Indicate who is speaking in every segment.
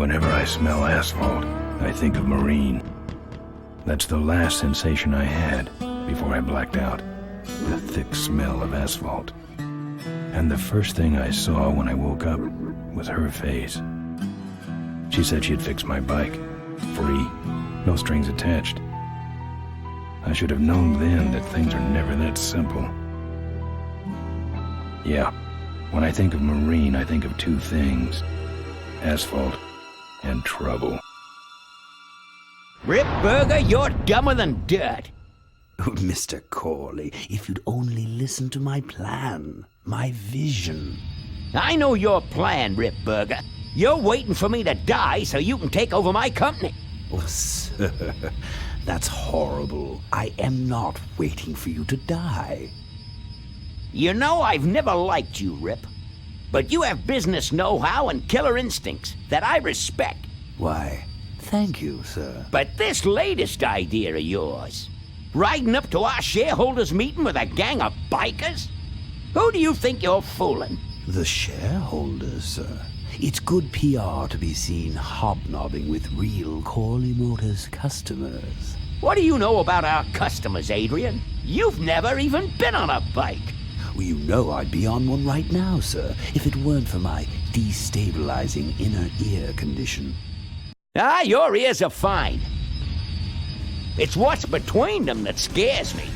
Speaker 1: Whenever I smell asphalt, I think of Marine. That's the last sensation I had before I blacked out. The thick smell of asphalt. And the first thing I saw when I woke up was her face. She said she'd fix my bike. Free. No strings attached. I should have known then that things are never that simple. Yeah, when I think of Marine, I think of two things. Asphalt and trouble.
Speaker 2: Rip Burger, you're dumber than dirt.
Speaker 3: Oh, Mr. Corley, if you'd only listen to my plan, my vision.
Speaker 2: I know your plan, Rip Burger. You're waiting for me to die so you can take over my company.
Speaker 3: Oh, sir, that's horrible. I am not waiting for you to die.
Speaker 2: You know I've never liked you, Rip. But you have business know-how and killer instincts that I respect.
Speaker 3: Why, thank you, sir.
Speaker 2: But this latest idea of yours, riding up to our shareholders' meeting with a gang of bikers? Who do you think you're fooling?
Speaker 3: The shareholders, sir. It's good PR to be seen hobnobbing with real Corley Motors customers.
Speaker 2: What do you know about our customers, Adrian? You've never even been on a bike.
Speaker 3: Well, you know I'd be on one right now, sir, if it weren't for my destabilizing inner ear condition.
Speaker 2: Ah, your ears are fine. It's what's between them that scares me.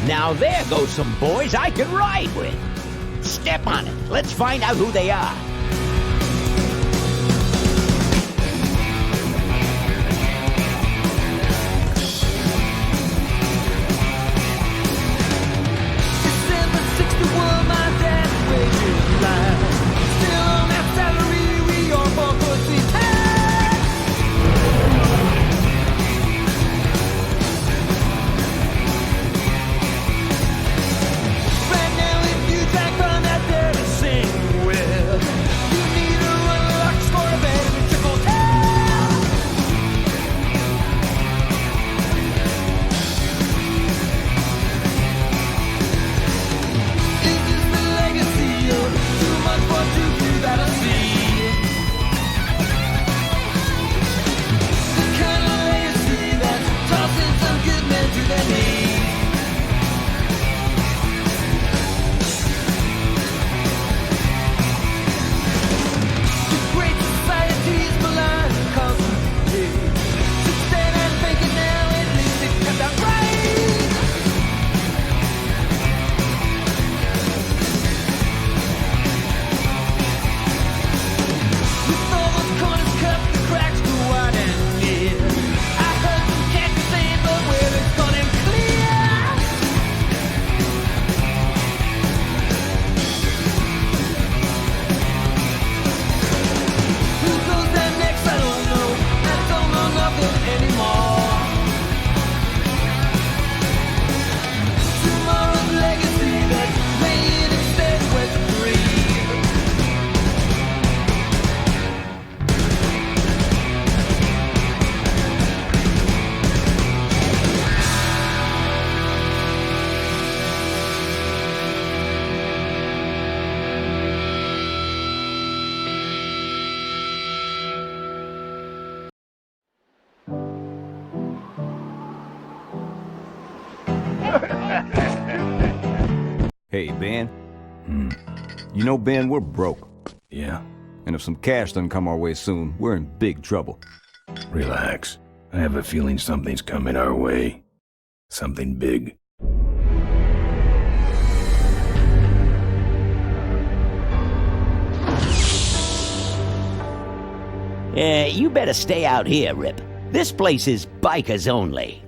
Speaker 2: Now there goes some boys I can ride with. Step on it. Let's find out who they are.
Speaker 4: Hey, Ben. You know, Ben, we're broke.
Speaker 1: Yeah?
Speaker 4: And if some cash doesn't come our way soon, we're in big trouble.
Speaker 1: Relax. I have a feeling something's coming our way. Something big.
Speaker 2: You better stay out here, Rip. This place is bikers only.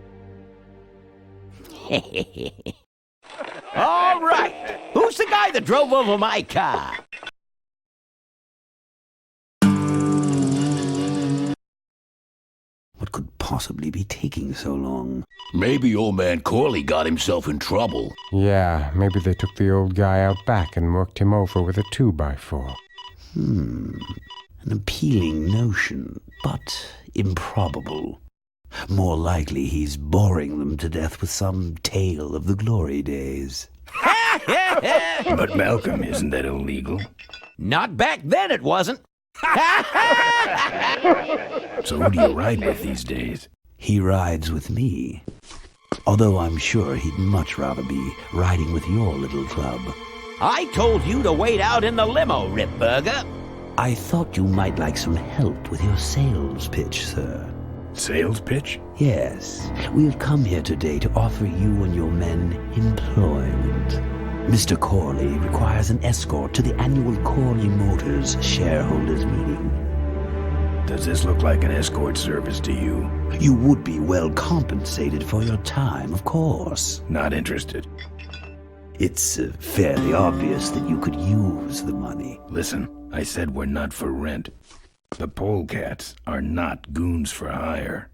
Speaker 2: All right. Who's the guy that drove over my car?
Speaker 3: What could possibly be taking so long?
Speaker 5: Maybe old man Corley got himself in trouble.
Speaker 6: Yeah, maybe they took the old guy out back and worked him over with a 2x4.
Speaker 3: An appealing notion, but improbable. More likely he's boring them to death with some tale of the glory days.
Speaker 1: But Malcolm, isn't that illegal?
Speaker 2: Not back then, it wasn't.
Speaker 1: So who do you ride with these days?
Speaker 3: He rides with me. Although I'm sure he'd much rather be riding with your little club.
Speaker 2: I told you to wait out in the limo, Ripburger.
Speaker 3: I thought you might like some help with your sales pitch, sir.
Speaker 1: Sales pitch?
Speaker 3: Yes, we have come here today to offer you and your men employment. Mr. Corley requires an escort to the annual Corley Motors shareholders meeting.
Speaker 1: Does this look like an escort service to you?
Speaker 3: You would be well compensated for your time, of course.
Speaker 1: Not interested.
Speaker 3: It's fairly obvious that you could use the money.
Speaker 1: Listen, I said we're not for rent. The Polecats are not goons for hire.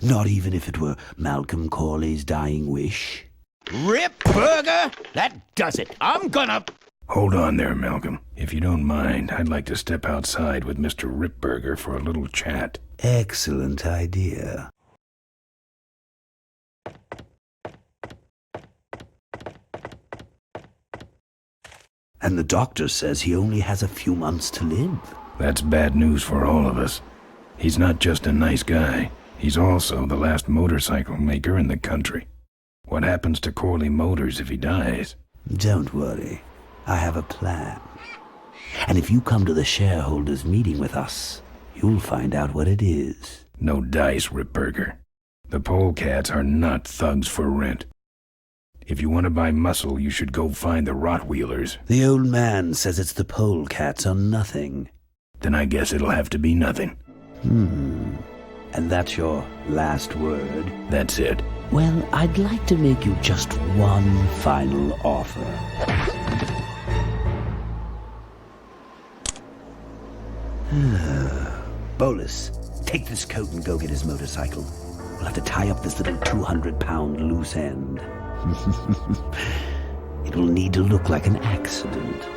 Speaker 3: Not even if it were Malcolm Corley's dying wish.
Speaker 2: Ripburger, that does it. I'm gonna...
Speaker 1: Hold on there, Malcolm. If you don't mind, I'd like to step outside with Mr. Ripburger for a little chat.
Speaker 3: Excellent idea. And the doctor says he only has a few months to live.
Speaker 1: That's bad news for all of us. He's not just a nice guy. He's also the last motorcycle maker in the country. What happens to Corley Motors if he dies?
Speaker 3: Don't worry. I have a plan. And if you come to the shareholders meeting with us, you'll find out what it is.
Speaker 1: No dice, Ripburger. The Polecats are not thugs for rent. If you want to buy muscle, you should go find the Rottweilers.
Speaker 3: The old man says it's the Polecats or nothing.
Speaker 1: Then I guess it'll have to be nothing.
Speaker 3: And that's your last word?
Speaker 1: That's it.
Speaker 3: Well, I'd like to make you just one final offer. Bolus, take this coat and go get his motorcycle. We'll have to tie up this little 200-pound loose end. It'll need to look like an accident.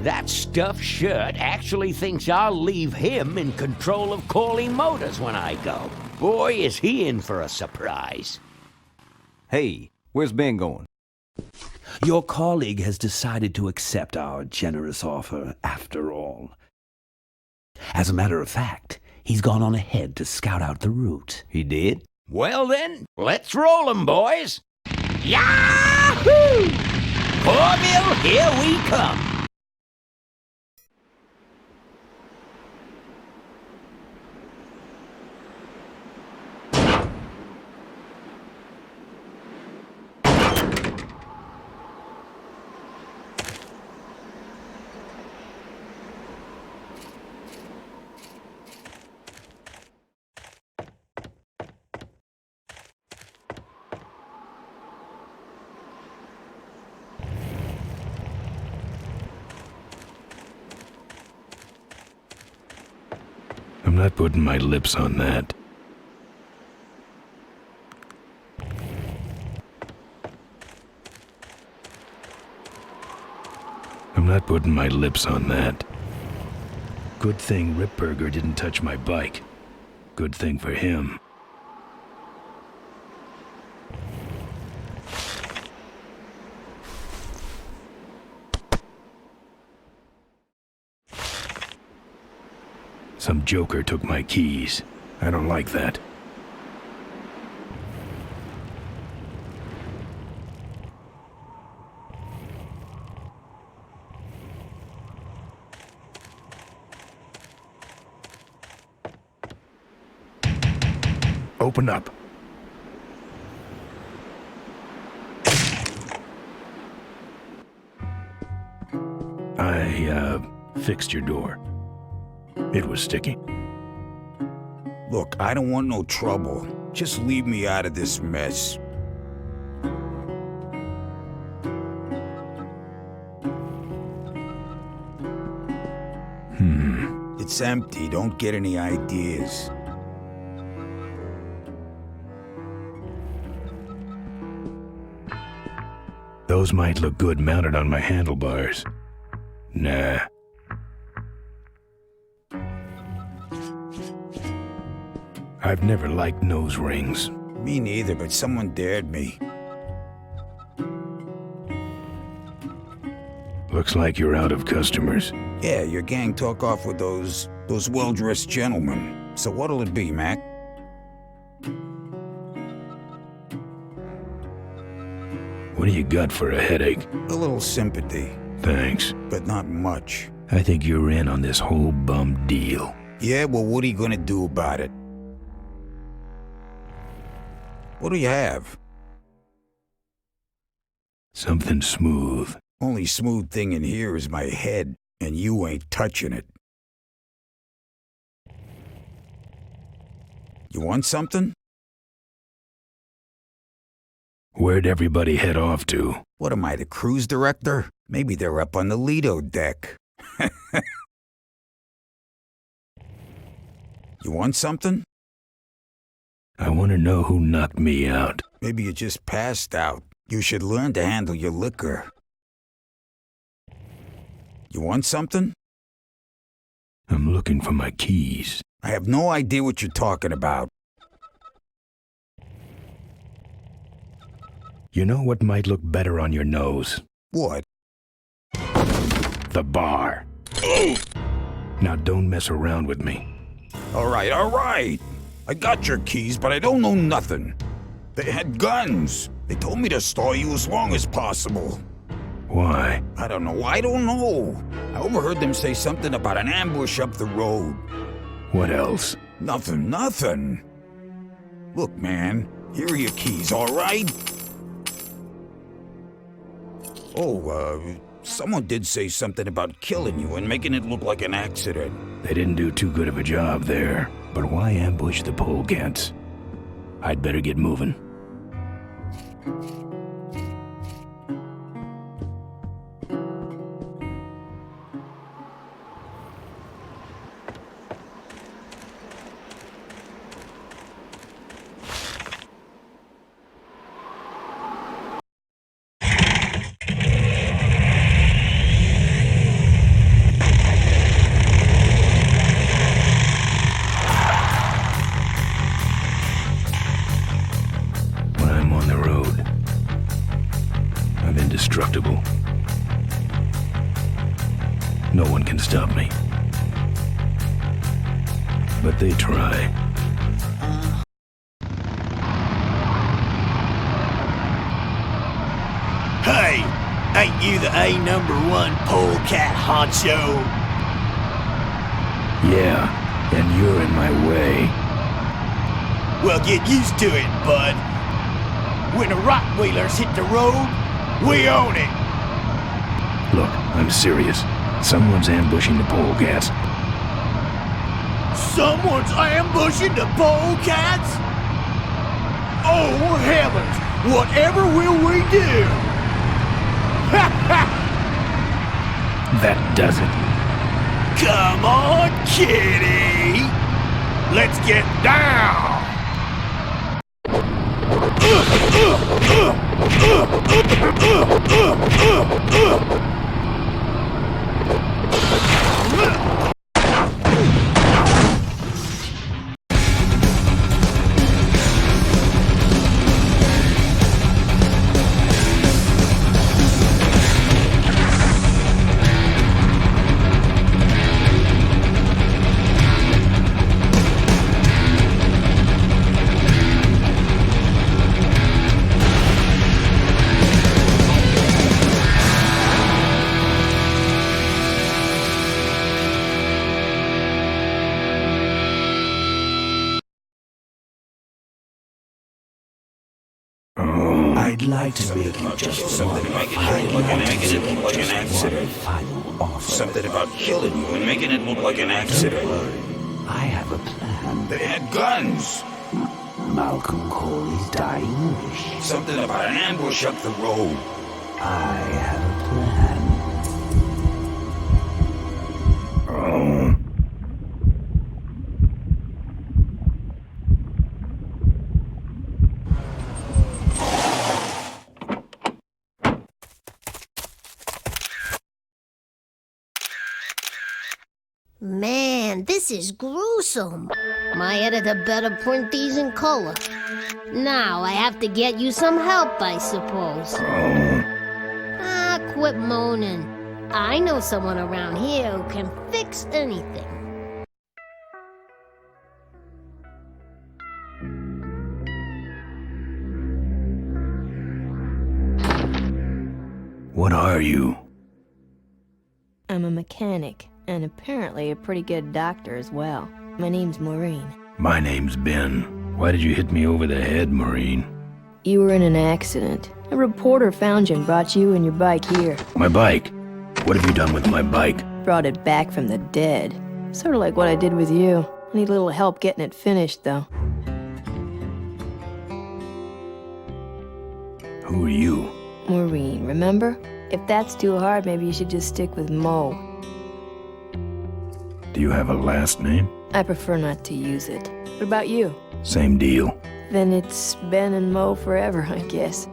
Speaker 2: That stuffed shirt actually thinks I'll leave him in control of Corley Motors when I go. Boy, is he in for a surprise.
Speaker 4: Hey, where's Ben going?
Speaker 3: Your colleague has decided to accept our generous offer after all. As a matter of fact, he's gone on ahead to scout out the route.
Speaker 4: He did?
Speaker 2: Well then, let's roll 'em, boys. Yahoo! Corville, here we come.
Speaker 1: I'm not putting my lips on that. I'm not putting my lips on that. Good thing Ripburger didn't touch my bike. Good thing for him. Some joker took my keys. I don't like that. Open up. I fixed your door. It was sticky.
Speaker 7: Look, I don't want no trouble. Just leave me out of this mess. It's empty. Don't get any ideas.
Speaker 1: Those might look good mounted on my handlebars. Nah. I've never liked nose rings.
Speaker 7: Me neither, but someone dared me.
Speaker 1: Looks like you're out of customers.
Speaker 7: Yeah, your gang took off with those well-dressed gentlemen. So what'll it be, Mac?
Speaker 1: What do you got for a headache?
Speaker 7: A little sympathy,
Speaker 1: Thanks.
Speaker 7: but not much.
Speaker 1: I think you're in on this whole bum deal.
Speaker 7: Yeah, well, what are you gonna do about it? What do you have?
Speaker 1: Something smooth.
Speaker 7: Only smooth thing in here is my head, and you ain't touching it. You want something?
Speaker 1: Where'd everybody head off to?
Speaker 7: What am I, the cruise director? Maybe they're up on the Lido deck. You want something?
Speaker 1: I want to know who knocked me out.
Speaker 7: Maybe you just passed out. You should learn to handle your liquor. You want something?
Speaker 1: I'm looking for my keys.
Speaker 7: I have no idea what you're talking about.
Speaker 1: You know what might look better on your nose?
Speaker 7: What?
Speaker 1: The bar. Now don't mess around with me.
Speaker 7: All right. I got your keys, but I don't know nothing. They had guns. They told me to stall you as long as possible.
Speaker 1: Why?
Speaker 7: I don't know. I overheard them say something about an ambush up the road.
Speaker 1: What else?
Speaker 7: Nothing. Look, man, here are your keys, all right? Someone did say something about killing you and making it look like an accident.
Speaker 1: They didn't do too good of a job there. But why ambush the Polecats? I'd better get moving. Indestructible. No one can stop me. But they try.
Speaker 8: Hey! Ain't you the A#1 polecat honcho?
Speaker 1: Yeah, and you're in my way.
Speaker 8: Well, get used to it, bud. When the Rockwheelers hit the road, we own it!
Speaker 1: Look, I'm serious. Someone's ambushing the Polecats.
Speaker 8: Someone's ambushing the Polecats? Oh, heavens! Whatever will we do? Ha ha!
Speaker 1: That does it.
Speaker 8: Come on, kitty! Let's get down!
Speaker 3: I'd like to make you just
Speaker 7: Something about making it look like an accident.
Speaker 3: final offer.
Speaker 7: Something about killing you and making it look like an accident.
Speaker 3: I have a plan.
Speaker 7: They had guns.
Speaker 3: Malcolm Corley's dying wish.
Speaker 7: Something about an ambush up the road.
Speaker 3: I have a plan.
Speaker 9: Man, this is gruesome. My editor better print these in color. Now I have to get you some help, I suppose. Ah, quit moaning. I know someone around here who can fix anything.
Speaker 1: What are you?
Speaker 10: I'm a mechanic, and apparently a pretty good doctor as well. My name's Maureen.
Speaker 1: My name's Ben. Why did you hit me over the head, Maureen?
Speaker 10: You were in an accident. A reporter found you and brought you and your bike here.
Speaker 1: My bike? What have you done with my bike?
Speaker 10: Brought it back from the dead. Sort of like what I did with you. I need a little help getting it finished, though.
Speaker 1: Who are you?
Speaker 10: Maureen, remember? If that's too hard, maybe you should just stick with Mo.
Speaker 1: Do you have a last name?
Speaker 10: I prefer not to use it. What about you?
Speaker 1: Same deal.
Speaker 10: Then it's Ben and Mo forever, I guess.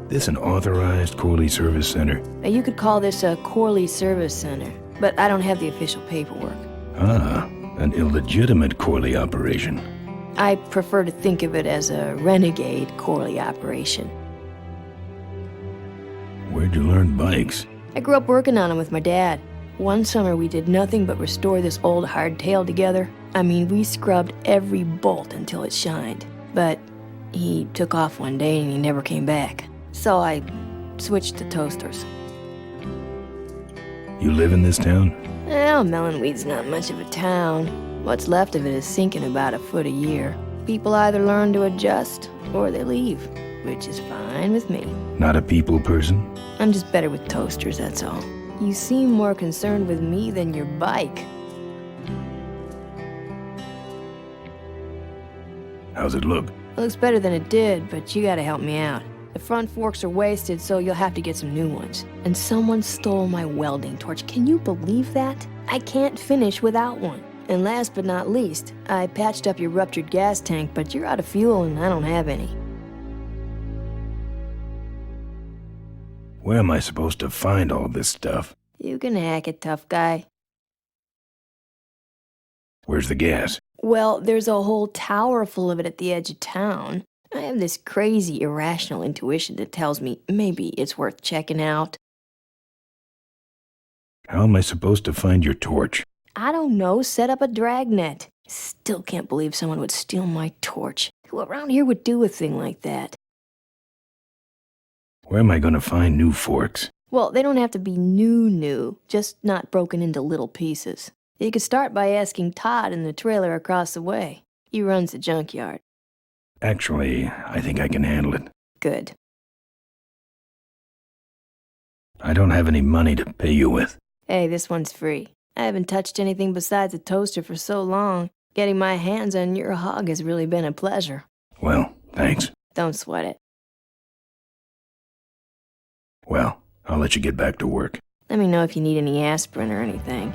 Speaker 1: This an authorized Corley Service Center?
Speaker 10: You could call this a Corley Service Center, but I don't have the official paperwork.
Speaker 1: Ah, an illegitimate Corley operation.
Speaker 10: I prefer to think of it as a renegade Corley operation.
Speaker 1: Where'd you learn bikes?
Speaker 10: I grew up working on them with my dad. One summer we did nothing but restore this old hardtail together. I mean, we scrubbed every bolt until it shined. But he took off one day and he never came back. So I switched to toasters.
Speaker 1: You live in this town?
Speaker 10: Well, Melonweed's not much of a town. What's left of it is sinking about a foot a year. People either learn to adjust or they leave, which is fine with me.
Speaker 1: Not a people person?
Speaker 10: I'm just better with toasters, that's all. You seem more concerned with me than your bike.
Speaker 1: How's it look?
Speaker 10: It looks better than it did, but you gotta help me out. The front forks are wasted, so you'll have to get some new ones. And someone stole my welding torch. Can you believe that? I can't finish without one. And last but not least, I patched up your ruptured gas tank, but you're out of fuel and I don't have any.
Speaker 1: Where am I supposed to find all this stuff?
Speaker 10: You can hack it, tough guy.
Speaker 1: Where's the gas?
Speaker 10: Well, there's a whole tower full of it at the edge of town. I have this crazy, irrational intuition that tells me maybe it's worth checking out.
Speaker 1: How am I supposed to find your torch?
Speaker 10: I don't know, set up a dragnet. Still can't believe someone would steal my torch. Who around here would do a thing like that?
Speaker 1: Where am I going to find new forks?
Speaker 10: Well, they don't have to be new, just not broken into little pieces. You could start by asking Todd in the trailer across the way. He runs the junkyard.
Speaker 1: Actually, I think I can handle it.
Speaker 10: Good.
Speaker 1: I don't have any money to pay you with.
Speaker 10: Hey, this one's free. I haven't touched anything besides a toaster for so long. Getting my hands on your hog has really been a pleasure.
Speaker 1: Well, thanks.
Speaker 10: Don't sweat it.
Speaker 1: Well, I'll let you get back to work.
Speaker 10: Let me know if you need any aspirin or anything.